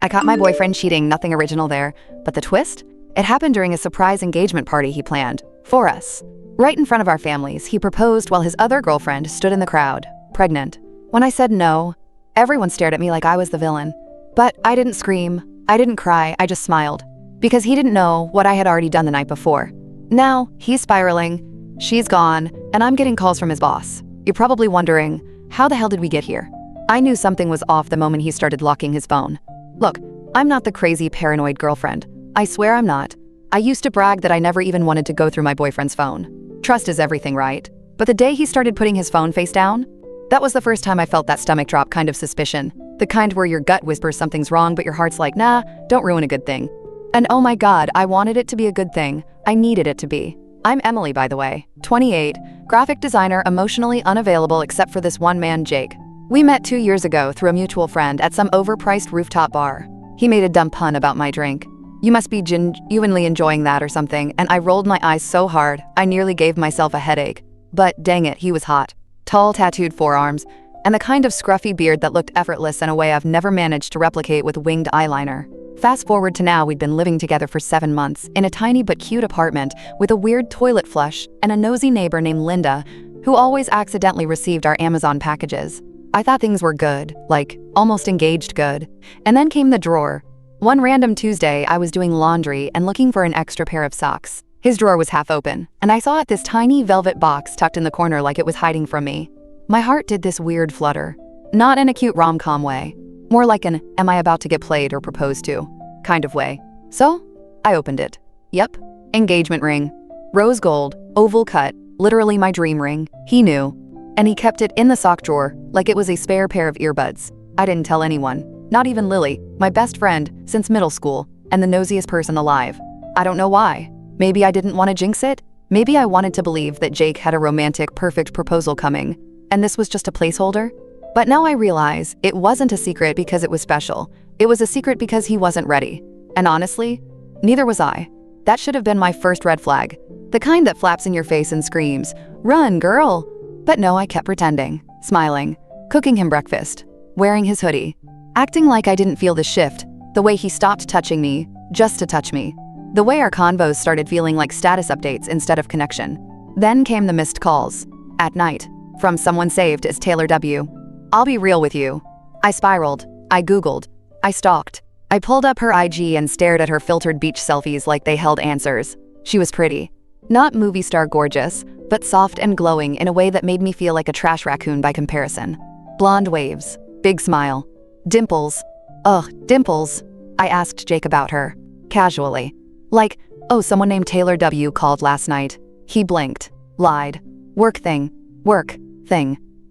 I caught my boyfriend cheating, nothing original there. But the twist? It happened during a surprise engagement party he planned. For us. Right in front of our families, he proposed while his other girlfriend stood in the crowd, pregnant. When I said no, everyone stared at me like I was the villain. But I didn't scream, I didn't cry, I just smiled. Because he didn't know what I had already done the night before. Now, he's spiraling, she's gone, and I'm getting calls from his boss. You're probably wondering, how the hell did we get here? I knew something was off the moment he started locking his phone. Look, I'm not the crazy paranoid girlfriend. I swear I'm not. I used to brag that I never even wanted to go through my boyfriend's phone. Trust is everything, right? But the day he started putting his phone face down, that was the first time I felt that stomach drop kind of suspicion. The kind where your gut whispers something's wrong but your heart's like, nah, don't ruin a good thing. And oh my god, I wanted it to be a good thing. I needed it to be. I'm Emily, by the way, 28, graphic designer, emotionally unavailable except for this one man, Jake. We met 2 years ago through a mutual friend at some overpriced rooftop bar. He made a dumb pun about my drink. You must be genuinely enjoying that or something, and I rolled my eyes so hard, I nearly gave myself a headache. But dang it, he was hot. Tall, tattooed forearms, and the kind of scruffy beard that looked effortless in a way I've never managed to replicate with winged eyeliner. Fast forward to now, we'd been living together for 7 months in a tiny but cute apartment with a weird toilet flush and a nosy neighbor named Linda, who always accidentally received our Amazon packages. I thought things were good, like almost engaged good. And then came the drawer. One random Tuesday, I was doing laundry and looking for an extra pair of socks. His drawer was half open, and I saw this tiny velvet box tucked in the corner like it was hiding from me. My heart did this weird flutter. Not in a cute rom-com way. More like an, am I about to get played or proposed to, kind of way. So, I opened it. Yep, engagement ring. Rose gold, oval cut, literally my dream ring. He knew. And he kept it in the sock drawer, like it was a spare pair of earbuds. I didn't tell anyone, not even Lily, my best friend since middle school, and the nosiest person alive. I don't know why. Maybe I didn't want to jinx it. Maybe I wanted to believe that Jake had a romantic, perfect proposal coming, and this was just a placeholder. But now I realize it wasn't a secret because it was special. It was a secret because he wasn't ready. And honestly, neither was I. That should have been my first red flag. The kind that flaps in your face and screams, "Run, girl!" But no, I kept pretending, smiling, cooking him breakfast, wearing his hoodie, acting like I didn't feel the shift, the way he stopped touching me, just to touch me, the way our convos started feeling like status updates instead of connection. Then came the missed calls, at night, from someone saved as Taylor W. I'll be real with you. I spiraled, I Googled, I stalked. I pulled up her IG and stared at her filtered beach selfies like they held answers. She was pretty. Not movie star gorgeous, but soft and glowing in a way that made me feel like a trash raccoon by comparison. Blonde waves, big smile, dimples. Ugh, dimples. I asked Jake about her, casually. Like, oh, someone named Taylor W. called last night. He blinked, lied. Work thing.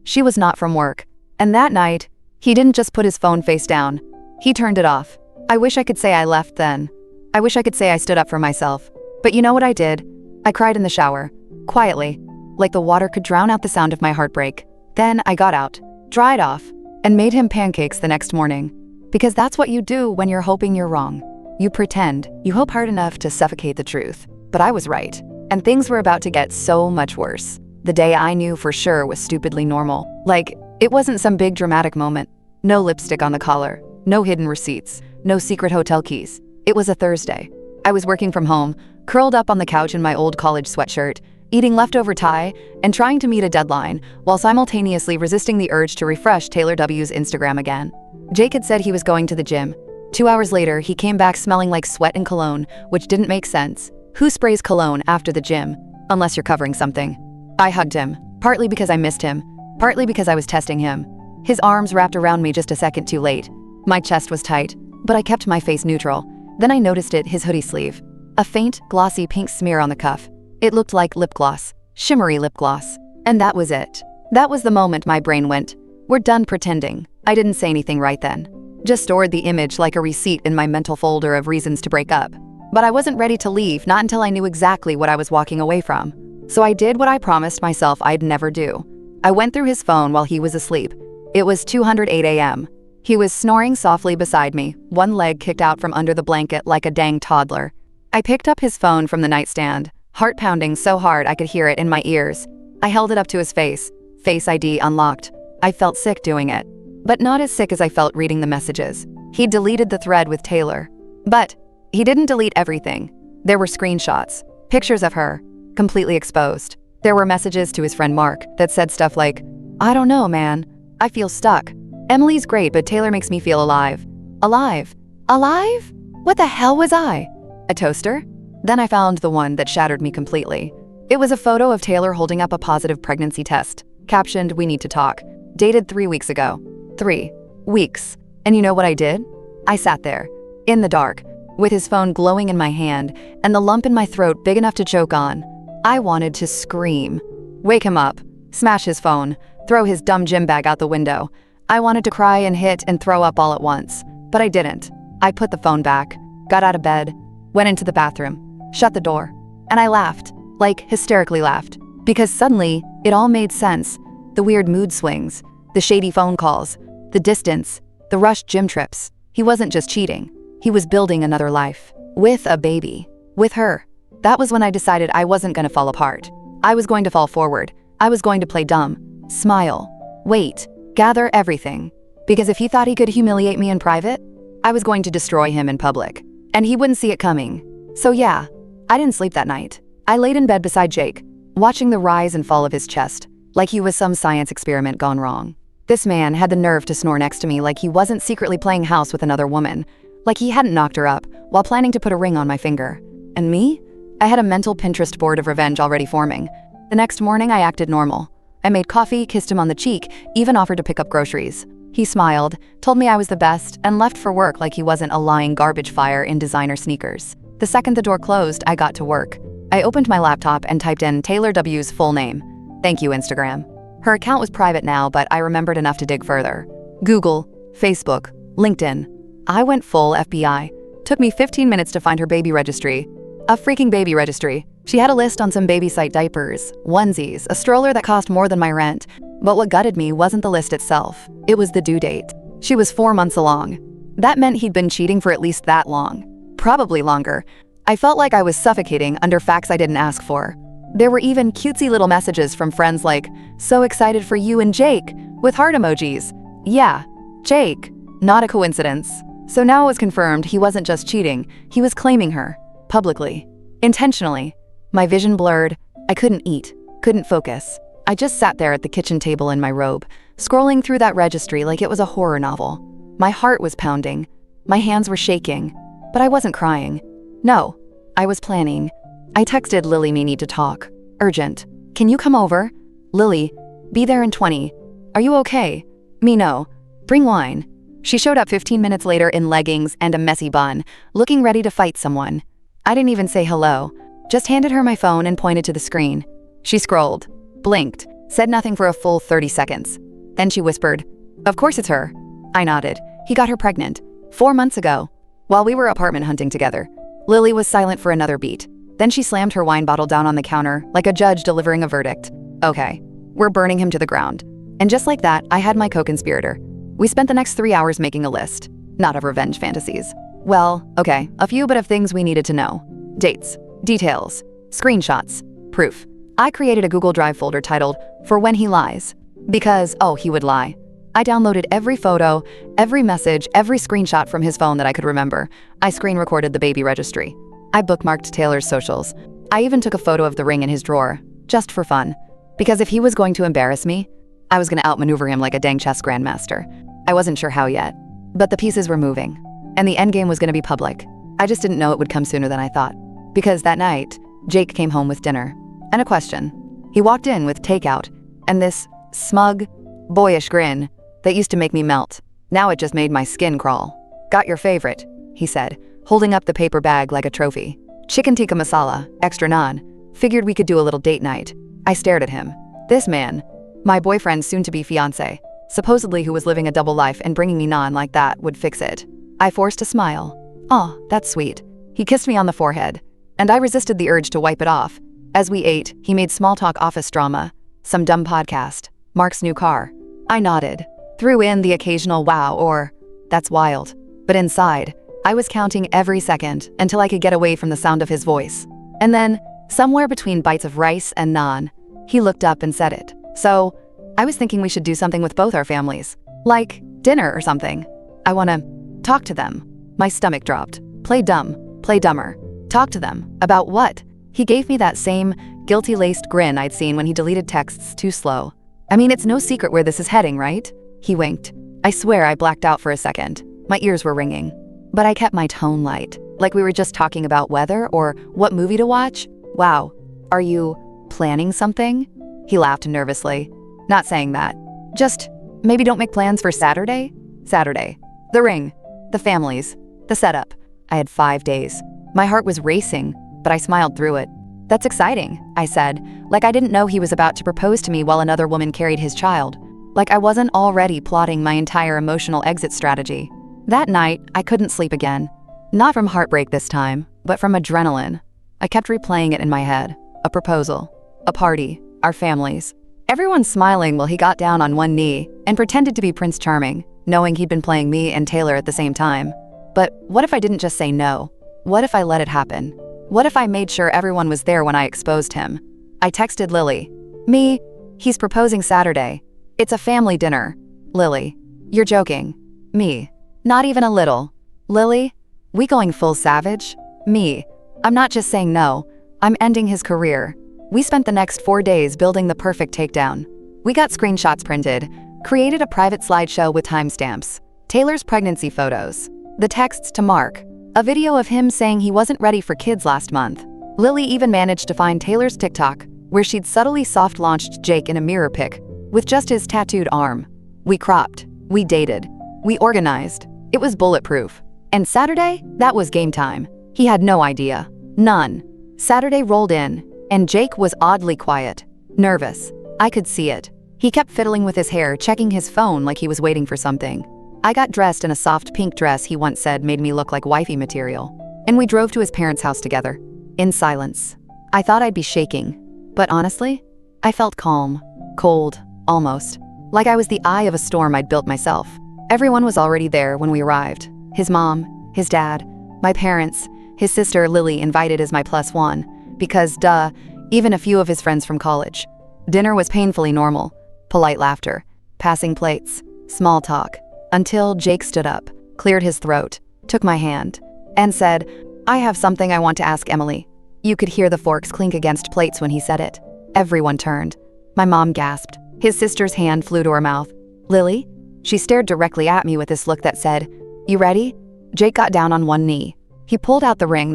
She was not from work. And that night, he didn't just put his phone face down. He turned it off. I wish I could say I left then. I wish I could say I stood up for myself. But you know what I did? I cried in the shower, quietly, like the water could drown out the sound of my heartbreak. Then I got out, dried off, and made him pancakes the next morning. Because that's what you do when you're hoping you're wrong. You pretend, you hope hard enough to suffocate the truth. But I was right, and things were about to get so much worse. The day I knew for sure was stupidly normal. Like, it wasn't some big dramatic moment. No lipstick on the collar, no hidden receipts, no secret hotel keys. It was a Thursday. I was working from home, curled up on the couch in my old college sweatshirt, eating leftover Thai, and trying to meet a deadline, while simultaneously resisting the urge to refresh Taylor W.'s Instagram again. Jake had said he was going to the gym. 2 hours later, he came back smelling like sweat and cologne, which didn't make sense. Who sprays cologne after the gym? Unless you're covering something. I hugged him, partly because I missed him, partly because I was testing him. His arms wrapped around me just a second too late. My chest was tight, but I kept my face neutral. Then I noticed his hoodie sleeve. A faint, glossy pink smear on the cuff. It looked like lip gloss, shimmery lip gloss. And that was it. That was the moment my brain went, we're done pretending. I didn't say anything right then. Just stored the image like a receipt in my mental folder of reasons to break up. But I wasn't ready to leave, not until I knew exactly what I was walking away from. So I did what I promised myself I'd never do. I went through his phone while he was asleep. It was 2:08 a.m. He was snoring softly beside me, one leg kicked out from under the blanket like a dang toddler. I picked up his phone from the nightstand, heart pounding so hard I could hear it in my ears. I held it up to his face, Face ID unlocked. I felt sick doing it, but not as sick as I felt reading the messages. He deleted the thread with Taylor. But he didn't delete everything. There were screenshots, pictures of her, completely exposed. There were messages to his friend Mark that said stuff like, "I don't know, man. I feel stuck. Emily's great, but Taylor makes me feel alive." Alive? Alive? What the hell was I? A toaster? Then I found the one that shattered me completely. It was a photo of Taylor holding up a positive pregnancy test, captioned, "We need to talk," dated 3 weeks ago. 3 weeks. And you know what I did? I sat there, in the dark, with his phone glowing in my hand and the lump in my throat big enough to choke on. I wanted to scream. Wake him up, smash his phone, throw his dumb gym bag out the window. I wanted to cry and hit and throw up all at once, but I didn't. I put the phone back, got out of bed, went into the bathroom, shut the door, and I laughed, like hysterically laughed, because suddenly it all made sense. The weird mood swings, the shady phone calls, the distance, the rushed gym trips. He wasn't just cheating. He was building another life, with a baby, with her. That was when I decided I wasn't going to fall apart. I was going to fall forward. I was going to play dumb, smile, wait, gather everything. Because if he thought he could humiliate me in private, I was going to destroy him in public. And he wouldn't see it coming. So yeah, I didn't sleep that night. I laid in bed beside Jake, watching the rise and fall of his chest, like he was some science experiment gone wrong. This man had the nerve to snore next to me like he wasn't secretly playing house with another woman, like he hadn't knocked her up while planning to put a ring on my finger. And me? I had a mental Pinterest board of revenge already forming. The next morning I acted normal. I made coffee, kissed him on the cheek, even offered to pick up groceries. He smiled, told me I was the best, and left for work like he wasn't a lying garbage fire in designer sneakers. The second the door closed, I got to work. I opened my laptop and typed in Taylor W's full name. Thank you, Instagram. Her account was private now, but I remembered enough to dig further. Google, Facebook, LinkedIn. I went full FBI. Took me 15 minutes to find her baby registry. A freaking baby registry. She had a list on some baby site diapers, onesies, a stroller that cost more than my rent. But what gutted me wasn't the list itself. It was the due date. She was 4 months along. That meant he'd been cheating for at least that long. Probably longer. I felt like I was suffocating under facts I didn't ask for. There were even cutesy little messages from friends like, "So excited for you and Jake," with heart emojis. Yeah, Jake. Not a coincidence. So now it was confirmed he wasn't just cheating, he was claiming her. Publicly. Intentionally. My vision blurred. I couldn't eat. Couldn't focus. I just sat there at the kitchen table in my robe, scrolling through that registry like it was a horror novel. My heart was pounding. My hands were shaking. But I wasn't crying. No. I was planning. I texted Lily, "We need to talk. Urgent. Can you come over? Lily, be there in 20. Are you okay? Me, no. Bring wine." She showed up 15 minutes later in leggings and a messy bun, looking ready to fight someone. I didn't even say hello, just handed her my phone and pointed to the screen. She scrolled, blinked, said nothing for a full 30 seconds. Then she whispered, "Of course it's her." I nodded. He got her pregnant 4 months ago, while we were apartment hunting together. Lily was silent for another beat. Then she slammed her wine bottle down on the counter, like a judge delivering a verdict. "Okay, we're burning him to the ground." And just like that, I had my co-conspirator. We spent the next 3 hours making a list, not of revenge fantasies. Well, okay, a few but of things we needed to know. Dates, details, screenshots, proof. I created a Google Drive folder titled, "For When He Lies." Because, he would lie. I downloaded every photo, every message, every screenshot from his phone that I could remember. I screen recorded the baby registry. I bookmarked Taylor's socials. I even took a photo of the ring in his drawer, just for fun. Because if he was going to embarrass me, I was going to outmaneuver him like a dang chess grandmaster. I wasn't sure how yet, but the pieces were moving, and the endgame was going to be public. I just didn't know it would come sooner than I thought. Because that night, Jake came home with dinner. And a question. He walked in with takeout, and this smug, boyish grin that used to make me melt. Now it just made my skin crawl. "Got your favorite," he said, holding up the paper bag like a trophy. "Chicken tikka masala, extra naan. Figured we could do a little date night." I stared at him. This man, my boyfriend's soon-to-be fiancé, supposedly who was living a double life and bringing me naan like that would fix it. I forced a smile. "Aw, that's sweet." He kissed me on the forehead, and I resisted the urge to wipe it off. As we ate, he made small talk office drama, some dumb podcast, Mark's new car. I nodded, threw in the occasional wow or, "That's wild." But inside, I was counting every second until I could get away from the sound of his voice. And then, somewhere between bites of rice and naan, he looked up and said it. "So, I was thinking we should do something with both our families. Like dinner or something. I wanna Talk to them. My stomach dropped. Play dumb. Play dumber. Talk to them. About what? He gave me that same guilty-laced grin I'd seen when he deleted texts too slow. I mean, it's no secret where this is heading, right? He winked. I swear I blacked out for a second. My ears were ringing. But I kept my tone light, like we were just talking about weather or what movie to watch. Wow. Are you planning something? He laughed nervously. Not saying that. Just maybe don't make plans for Saturday? Saturday. The ring. The families. The setup. I had 5 days. My heart was racing, but I smiled through it. That's exciting, I said, like I didn't know he was about to propose to me while another woman carried his child. Like I wasn't already plotting my entire emotional exit strategy. That night, I couldn't sleep again. Not from heartbreak this time, but from adrenaline. I kept replaying it in my head. A proposal. A party. Our families. Everyone smiling while he got down on one knee and pretended to be Prince Charming, knowing he'd been playing me and Taylor at the same time. But what if I didn't just say no? What if I let it happen? What if I made sure everyone was there when I exposed him? I texted Lily. Me, he's proposing Saturday. It's a family dinner. Lily, you're joking. Me, not even a little. Lily, we going full savage? Me, I'm not just saying no. I'm ending his career. We spent the next 4 days building the perfect takedown. We got screenshots printed, created a private slideshow with timestamps, Taylor's pregnancy photos, the texts to Mark, a video of him saying he wasn't ready for kids last month. Lily even managed to find Taylor's TikTok, where she'd subtly soft-launched Jake in a mirror pic, with just his tattooed arm. We cropped. We dated. We organized. It was bulletproof. And Saturday, that was game time. He had no idea. None. Saturday rolled in, and Jake was oddly quiet. Nervous. I could see it. He kept fiddling with his hair, checking his phone like he was waiting for something. I got dressed in a soft pink dress he once said made me look like wifey material. And we drove to his parents' house together. In silence. I thought I'd be shaking. But honestly, I felt calm. Cold. Almost. Like I was the eye of a storm I'd built myself. Everyone was already there when we arrived. His mom, his dad, my parents, his sister Lily invited as my +1, because duh, even a few of his friends from college. Dinner was painfully normal. Polite laughter, passing plates, small talk, until Jake stood up, cleared his throat, took my hand, and said, "I have something I want to ask Emily." You could hear the forks clink against plates when he said it. Everyone turned. My mom gasped. His sister's hand flew to her mouth. "Lily?" She stared directly at me with this look that said, "You ready?" Jake got down on one knee. He pulled out the ring,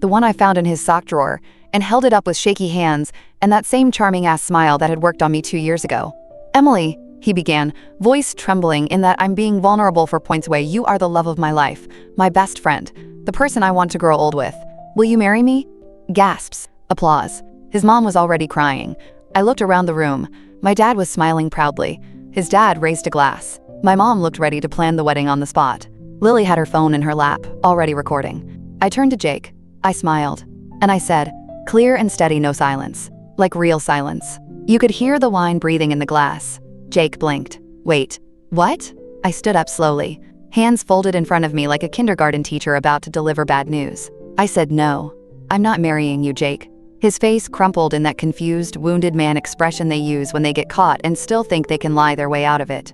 the one I found in his sock drawer, and held it up with shaky hands and that same charming-ass smile that had worked on me 2 years ago. "Emily," he began, voice trembling in that I'm being vulnerable for points away. "You are the love of my life, my best friend, the person I want to grow old with. Will you marry me?" Gasps. Applause. His mom was already crying. I looked around the room. My dad was smiling proudly. His dad raised a glass. My mom looked ready to plan the wedding on the spot. Lily had her phone in her lap, already recording. I turned to Jake. I smiled. And I said, clear and steady, no silence. Like real silence. You could hear the wine breathing in the glass. Jake blinked. Wait. What? I stood up slowly, hands folded in front of me like a kindergarten teacher about to deliver bad news. I said no. I'm not marrying you, Jake. His face crumpled in that confused, wounded man expression they use when they get caught and still think they can lie their way out of it.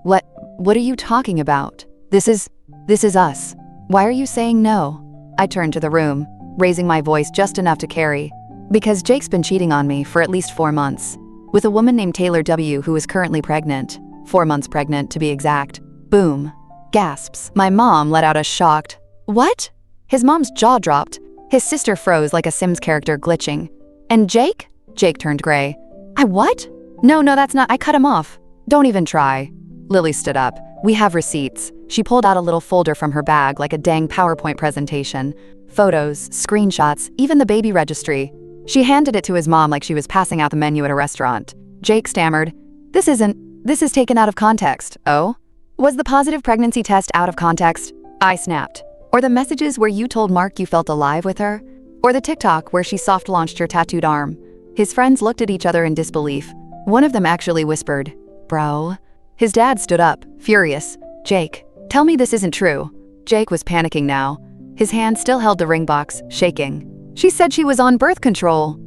What are you talking about? This is us. Why are you saying no? I turned to the room, raising my voice just enough to carry. Because Jake's been cheating on me for at least 4 months. With a woman named Taylor W. who is currently pregnant. 4 months pregnant, to be exact. Boom. Gasps. My mom let out a shocked, "What?" His mom's jaw dropped. His sister froze like a Sims character glitching. "And Jake?" Jake turned gray. "I what?" No, that's not. I cut him off. Don't even try." Lily stood up. "We have receipts." She pulled out a little folder from her bag like a dang PowerPoint presentation. Photos, screenshots, even the baby registry. She handed it to his mom like she was passing out the menu at a restaurant. Jake stammered, This is taken out of context." "Oh? Was the positive pregnancy test out of context?" I snapped. "Or the messages where you told Mark you felt alive with her? Or the TikTok where she soft-launched your tattooed arm?" His friends looked at each other in disbelief. One of them actually whispered, "Bro." His dad stood up, furious. "Jake, tell me this isn't true." Jake was panicking now. His hand still held the ring box, shaking. "She said she was on birth control.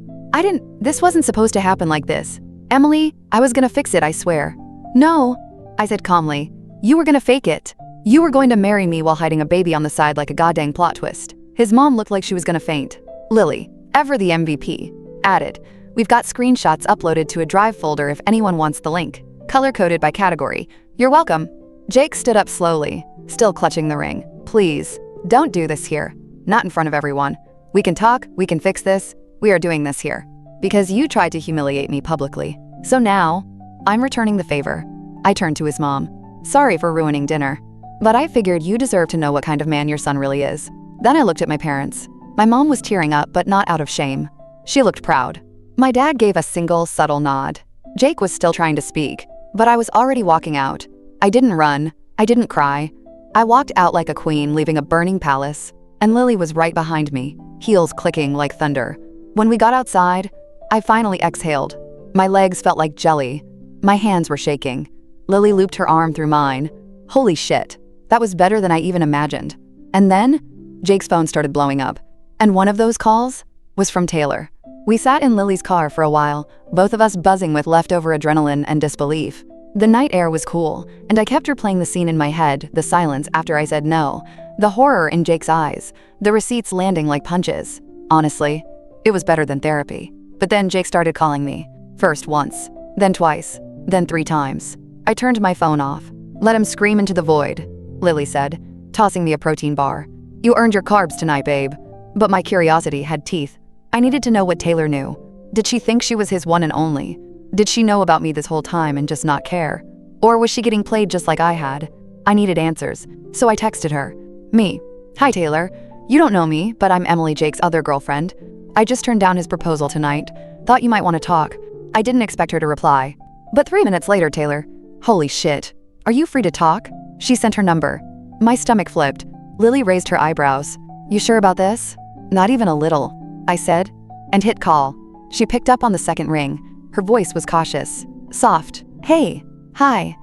This wasn't supposed to happen like this. Emily, I was gonna fix it, I swear." "No," I said calmly. "You were gonna fake it." You were going to marry me while hiding a baby on the side like a goddamn plot twist. His mom looked like she was gonna faint. Lily, ever the MVP, added, we've got screenshots uploaded to a Drive folder if anyone wants the link. Color-coded by category. You're welcome. Jake stood up slowly, still clutching the ring. Please, don't do this here. Not in front of everyone. We can talk, we can fix this. We are doing this here. Because you tried to humiliate me publicly. So now, I'm returning the favor. I turned to his mom. Sorry for ruining dinner. But I figured you deserve to know what kind of man your son really is. Then I looked at my parents. My mom was tearing up, but not out of shame. She looked proud. My dad gave a single, subtle nod. Jake was still trying to speak, but I was already walking out. I didn't run. I didn't cry. I walked out like a queen, leaving a burning palace, and Lily was right behind me, heels clicking like thunder. When we got outside, I finally exhaled. My legs felt like jelly. My hands were shaking. Lily looped her arm through mine. Holy shit, that was better than I even imagined. And then, Jake's phone started blowing up. And one of those calls was from Taylor. We sat in Lily's car for a while, both of us buzzing with leftover adrenaline and disbelief. The night air was cool, and I kept replaying the scene in my head, the silence after I said no, the horror in Jake's eyes, the receipts landing like punches. Honestly, it was better than therapy. But then Jake started calling me. First once, then twice, then 3 times. I turned my phone off. Let him scream into the void, Lily said, tossing me a protein bar. You earned your carbs tonight, babe. But my curiosity had teeth. I needed to know what Taylor knew. Did she think she was his one and only? Did she know about me this whole time and just not care? Or was she getting played just like I had? I needed answers, so I texted her. Me. Hi, Taylor. You don't know me, but I'm Emily, Jake's other girlfriend. I just turned down his proposal tonight. Thought you might want to talk. I didn't expect her to reply. But 3 minutes later, Taylor. Holy shit. Are you free to talk? She sent her number. My stomach flipped. Lily raised her eyebrows. You sure about this? Not even a little, I said, and hit call. She picked up on the second ring. Her voice was cautious, soft. Hey, hi.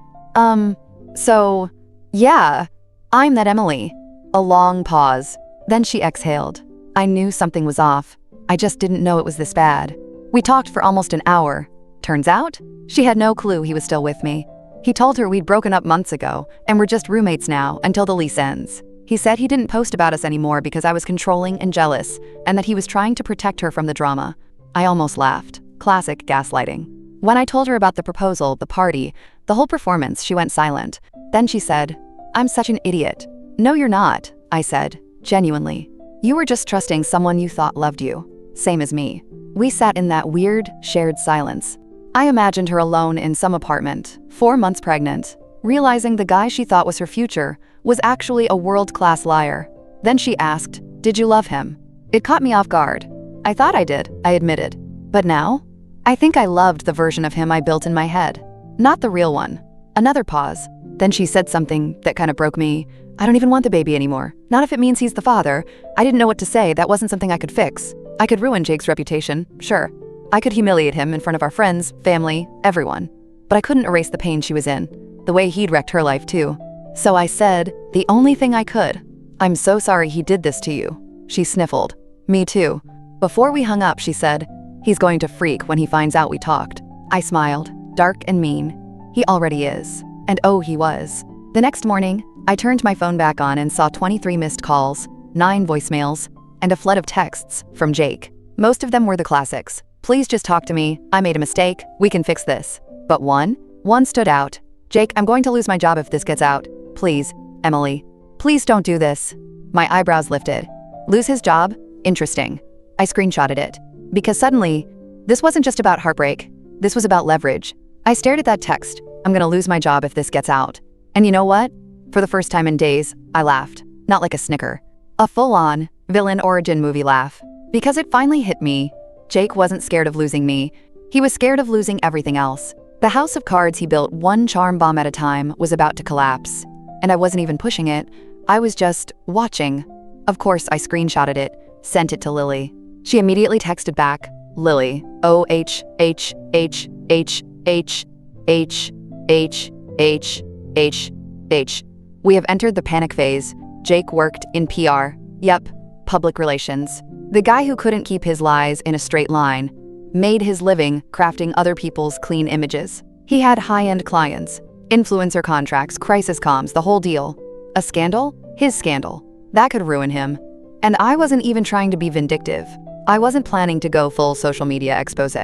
So, yeah, I'm that Emily. A long pause. Then she exhaled. I knew something was off. I just didn't know it was this bad. We talked for almost an hour. Turns out, she had no clue he was still with me. He told her we'd broken up months ago and we're just roommates now until the lease ends. He said he didn't post about us anymore because I was controlling and jealous, and that he was trying to protect her from the drama. I almost laughed. Classic gaslighting. When I told her about the proposal, the party, the whole performance, she went silent. Then she said, I'm such an idiot. No, you're not, I said, genuinely. You were just trusting someone you thought loved you. Same as me. We sat in that weird, shared silence. I imagined her alone in some apartment, 4 months pregnant, realizing the guy she thought was her future was actually a world-class liar. Then she asked, did you love him? It caught me off guard. I thought I did, I admitted. But now, I think I loved the version of him I built in my head, not the real one. Another pause. Then she said something that kind of broke me. I don't even want the baby anymore. Not if it means he's the father. I didn't know what to say. That wasn't something I could fix. I could ruin Jake's reputation, sure. I could humiliate him in front of our friends, family, everyone. But I couldn't erase the pain she was in, the way he'd wrecked her life too. So I said, the only thing I could. I'm so sorry he did this to you. She sniffled. Me too. Before we hung up, she said, he's going to freak when he finds out we talked. I smiled, dark and mean. He already is. And oh, he was. The next morning, I turned my phone back on and saw 23 missed calls, 9 voicemails, and a flood of texts from Jake. Most of them were the classics. Please just talk to me. I made a mistake. We can fix this. But one stood out. Jake, I'm going to lose my job if this gets out. Please, Emily. Please don't do this. My eyebrows lifted. Lose his job? Interesting. I screenshotted it. Because suddenly, this wasn't just about heartbreak. This was about leverage. I stared at that text. I'm gonna lose my job if this gets out. And you know what? For the first time in days, I laughed. Not like a snicker. A full-on, villain origin movie laugh. Because it finally hit me. Jake wasn't scared of losing me. He was scared of losing everything else. The house of cards he built one charm bomb at a time was about to collapse. And I wasn't even pushing it. I was just watching. Of course, I screenshotted it, sent it to Lily. She immediately texted back, Lily, O-H-H-H-H-H-H-H-H-H. We have entered the panic phase. Jake worked in PR. Yep, public relations. The guy who couldn't keep his lies in a straight line made his living crafting other people's clean images. He had high-end clients, influencer contracts, crisis comms, the whole deal. A scandal? His scandal. That could ruin him. And I wasn't even trying to be vindictive. I wasn't planning to go full social media expose.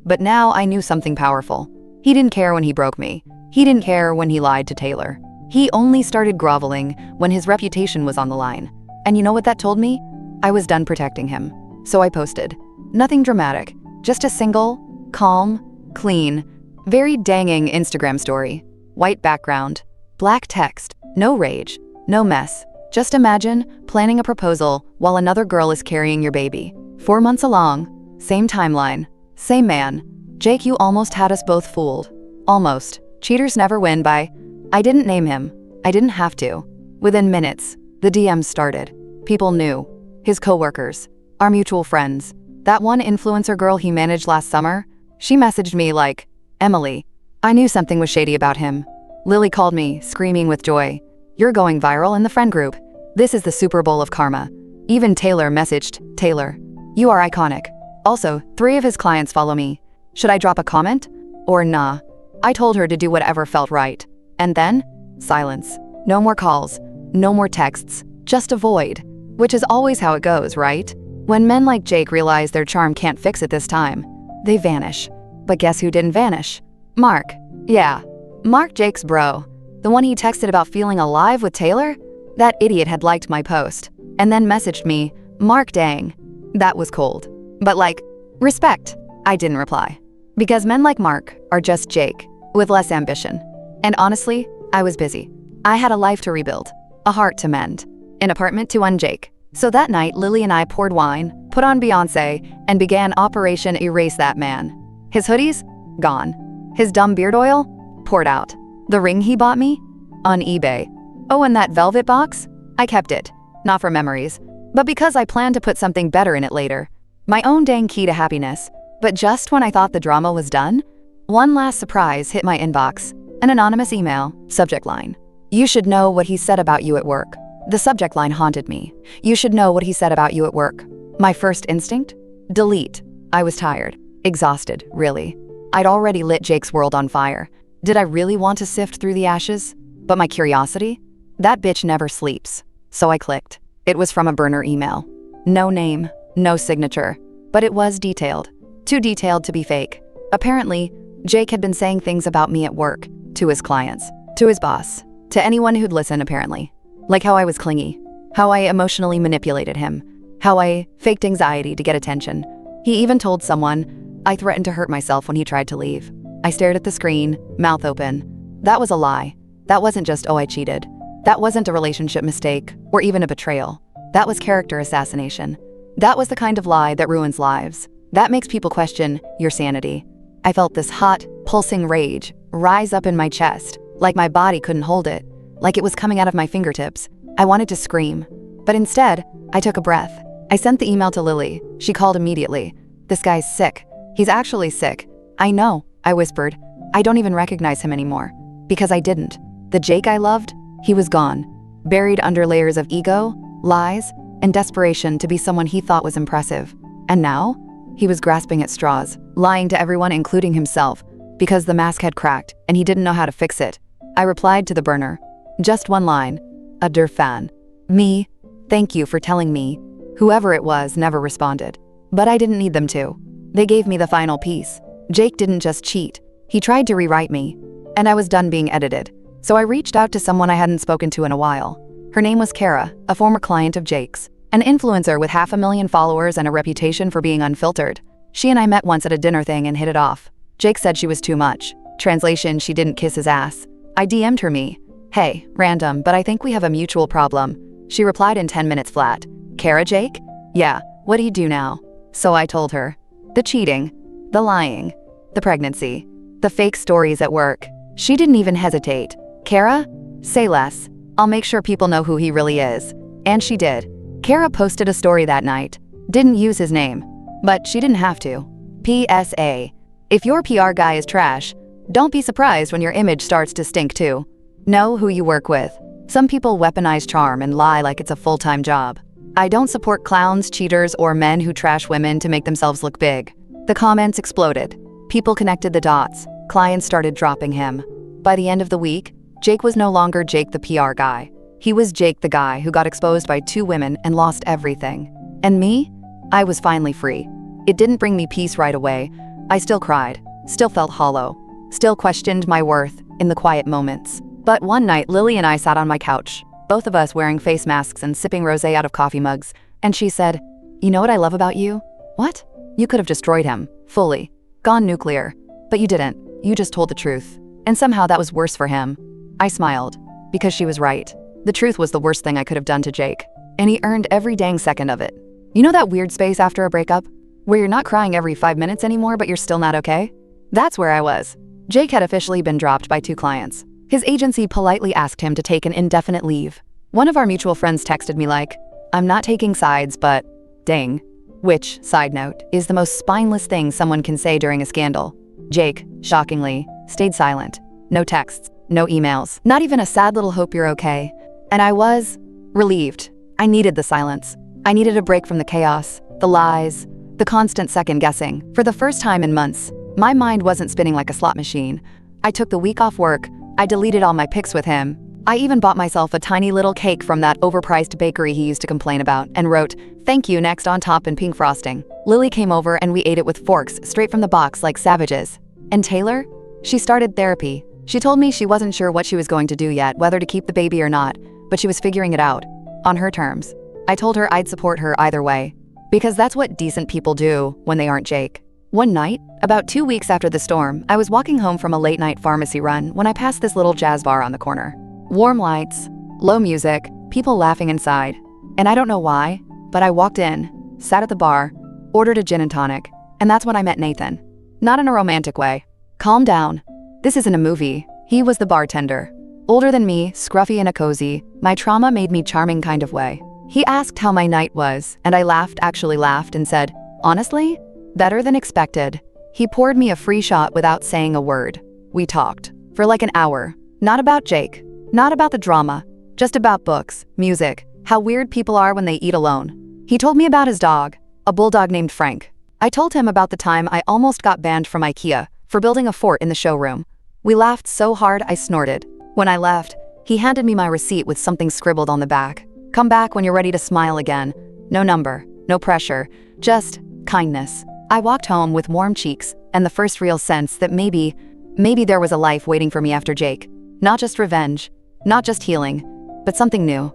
But now I knew something powerful. He didn't care when he broke me. He didn't care when he lied to Taylor. He only started groveling when his reputation was on the line. And you know what that told me? I was done protecting him. So I posted. Nothing dramatic. Just a single, calm, clean, very danging Instagram story. White background. Black text. No rage. No mess. Just imagine planning a proposal while another girl is carrying your baby. 4 months along. Same timeline. Same man. Jake, you almost had us both fooled. Almost. Cheaters never win by... I didn't name him. I didn't have to. Within minutes, the DMs started. People knew. His coworkers. Our mutual friends. That one influencer girl he managed last summer, she messaged me like, Emily, I knew something was shady about him. Lily called me, screaming with joy. You're going viral in the friend group. This is the Super Bowl of karma. Even Taylor messaged, Taylor, you are iconic. Also, 3 of his clients follow me. Should I drop a comment? Or nah? I told her to do whatever felt right. And then, silence. No more calls. No more texts. Just avoid. Which is always how it goes, right? When men like Jake realize their charm can't fix it this time, they vanish. But guess who didn't vanish? Mark. Yeah. Mark, Jake's bro. The one he texted about feeling alive with Taylor? That idiot had liked my post. And then messaged me, Mark, dang. That was cold. But like, respect. I didn't reply. Because men like Mark are just Jake, with less ambition. And honestly, I was busy. I had a life to rebuild, a heart to mend, an apartment to un-Jake. So that night, Lily and I poured wine, put on Beyoncé, and began Operation Erase That Man. His hoodies? Gone. His dumb beard oil? Poured out. The ring he bought me? On eBay. Oh, and that velvet box? I kept it. Not for memories, but because I planned to put something better in it later. My own dang key to happiness. But just when I thought the drama was done, one last surprise hit my inbox. An anonymous email, subject line. You should know what he said about you at work. The subject line haunted me. You should know what he said about you at work. My first instinct? Delete. I was tired. Exhausted, really. I'd already lit Jake's world on fire. Did I really want to sift through the ashes? But my curiosity? That bitch never sleeps. So I clicked. It was from a burner email. No name, no signature. But it was detailed. Too detailed to be fake. Apparently, Jake had been saying things about me at work, to his clients, to his boss, to anyone who'd listen apparently. Like how I was clingy, how I emotionally manipulated him, how I faked anxiety to get attention. He even told someone I threatened to hurt myself when he tried to leave. I stared at the screen, mouth open. That was a lie. That wasn't just, oh, I cheated. That wasn't a relationship mistake, or even a betrayal. That was character assassination. That was the kind of lie that ruins lives. That makes people question your sanity. I felt this hot, pulsing rage rise up in my chest, like my body couldn't hold it, like it was coming out of my fingertips. I wanted to scream, but instead, I took a breath. I sent the email to Lily. She called immediately. This guy's sick. He's actually sick. I know, I whispered. I don't even recognize him anymore. Because I didn't. The Jake I loved, he was gone, buried under layers of ego, lies, and desperation to be someone he thought was impressive. And now, he was grasping at straws, lying to everyone including himself, because the mask had cracked and he didn't know how to fix it. I replied to the burner. Just one line. A dear fan. Me. Thank you for telling me. Whoever it was never responded. But I didn't need them to. They gave me the final piece. Jake didn't just cheat. He tried to rewrite me. And I was done being edited. So I reached out to someone I hadn't spoken to in a while. Her name was Kara, a former client of Jake's. An influencer with 500,000 followers and a reputation for being unfiltered. She and I met once at a dinner thing and hit it off. Jake said she was too much. Translation, she didn't kiss his ass. I DM'd her me. Hey, random, but I think we have a mutual problem. She replied in 10 minutes flat. Kara, Jake? Yeah, what do you do now? So I told her. The cheating. The lying. The pregnancy. The fake stories at work. She didn't even hesitate. Kara? Say less. I'll make sure people know who he really is. And she did. Kara posted a story that night. Didn't use his name. But she didn't have to. PSA. If your PR guy is trash, don't be surprised when your image starts to stink too. Know who you work with. Some people weaponize charm and lie like it's a full-time job. I don't support clowns, cheaters, or men who trash women to make themselves look big. The comments exploded. People connected the dots. Clients started dropping him. By the end of the week, Jake was no longer Jake the PR guy. He was Jake, the guy who got exposed by 2 women and lost everything. And me? I was finally free. It didn't bring me peace right away. I still cried, still felt hollow, still questioned my worth in the quiet moments. But one night, Lily and I sat on my couch, both of us wearing face masks and sipping rosé out of coffee mugs, and she said, "You know what I love about you?" "What?" "You could have destroyed him, fully, gone nuclear. But you didn't. You just told the truth. And somehow that was worse for him." I smiled, because she was right. The truth was the worst thing I could have done to Jake, and he earned every dang second of it. You know that weird space after a breakup, where you're not crying every 5 minutes anymore but you're still not okay? That's where I was. Jake had officially been dropped by 2 clients. His agency politely asked him to take an indefinite leave. One of our mutual friends texted me like, "I'm not taking sides, but dang." Which, side note, is the most spineless thing someone can say during a scandal. Jake, shockingly, stayed silent. No texts, no emails, not even a sad little "hope you're okay." And I was relieved. I needed the silence. I needed a break from the chaos, the lies, the constant second guessing. For the first time in months, my mind wasn't spinning like a slot machine. I took the week off work. I deleted all my pics with him. I even bought myself a tiny little cake from that overpriced bakery he used to complain about and wrote, "Thank you" next on top in pink frosting. Lily came over and we ate it with forks straight from the box like savages. And Taylor? She started therapy. She told me she wasn't sure what she was going to do yet, whether to keep the baby or not, but she was figuring it out, on her terms. I told her I'd support her either way, because that's what decent people do when they aren't Jake. One night, about 2 weeks after the storm, I was walking home from a late-night pharmacy run when I passed this little jazz bar on the corner. Warm lights, low music, people laughing inside. And I don't know why, but I walked in, sat at the bar, ordered a gin and tonic, and that's when I met Nathan. Not in a romantic way. Calm down. This isn't a movie. He was the bartender. Older than me, scruffy in a cozy, my trauma made me charming kind of way. He asked how my night was, and I actually laughed and said, "Honestly, better than expected." He poured me a free shot without saying a word. We talked for like an hour. Not about Jake, not about the drama, just about books, music, how weird people are when they eat alone. He told me about his dog, a bulldog named Frank. I told him about the time I almost got banned from IKEA for building a fort in the showroom. We laughed so hard I snorted. When I left, he handed me my receipt with something scribbled on the back. "Come back when you're ready to smile again. No number, no pressure, just kindness." I walked home with warm cheeks and the first real sense that maybe there was a life waiting for me after Jake. Not just revenge, not just healing, but something new.